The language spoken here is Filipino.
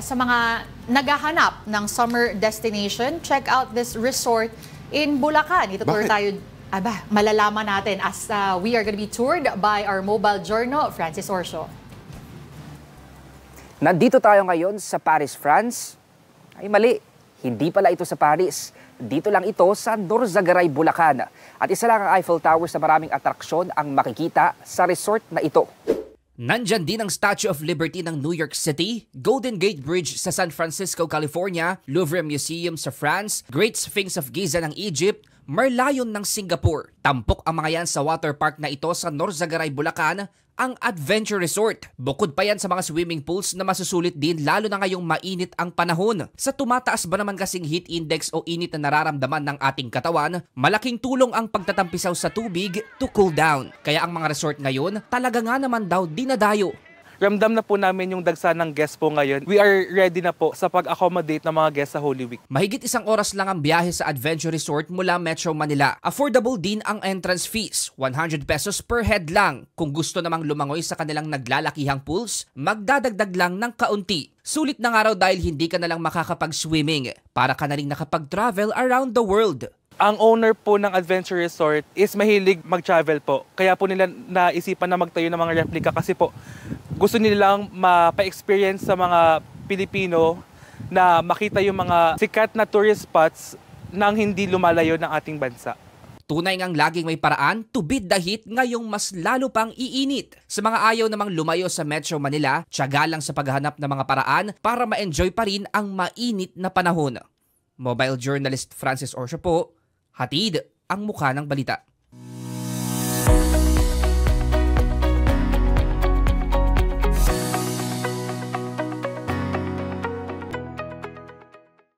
Sa mga naghahanap ng summer destination, check out this resort in Bulacan. Ituturo tayo, malalaman natin as we are going to be toured by our mobile journal, Francis Orcio. Nandito tayo ngayon sa Paris, France. Ay mali, hindi pala ito sa Paris. Dito lang ito sa Norzagaray, Bulacan. At isa lang ang Eiffel Tower sa maraming atraksyon ang makikita sa resort na ito. Nandyan din ang Statue of Liberty ng New York City, Golden Gate Bridge sa San Francisco, California, Louvre Museum sa France, Great Sphinx of Giza ng Egypt, Merlion ng Singapore. Tampok ang mga yan sa water park na ito sa Norzagaray, Bulacan, ang Adventure Resort. Bukod pa yan sa mga swimming pools na masusulit din lalo na ngayong mainit ang panahon. Sa tumataas ba naman kasing heat index o init na nararamdaman ng ating katawan, malaking tulong ang pagtatampisaw sa tubig to cool down. Kaya ang mga resort ngayon talaga nga naman daw dinadayo. Ramdam na po namin yung dagsa ng guests po ngayon. We are ready na po sa pag-accommodate ng mga guests sa Holy Week. Mahigit 1 oras lang ang biyahe sa Adventure Resort mula Metro Manila. Affordable din ang entrance fees, 100 pesos per head lang. Kung gusto namang lumangoy sa kanilang naglalakihang pools, magdadagdag lang ng kaunti. Sulit na nga raw dahil hindi ka na lang makakapag-swimming. Para ka na rin nakapag-travel around the world. Ang owner po ng Adventure Resort is mahilig mag-travel po. Kaya po nila naisipan na magtayo ng mga replica kasi po gusto nilang mapa-experience sa mga Pilipino na makita yung mga sikat na tourist spots nang hindi lumalayo ng ating bansa. Tunay ngang laging may paraan to beat the heat ngayong mas lalo pang iinit. Sa mga ayaw namang lumayo sa Metro Manila, tiyaga lang sa paghahanap ng mga paraan para ma-enjoy pa rin ang mainit na panahon. Mobile journalist Francis Orcio po, hatid ang mukha ng balita.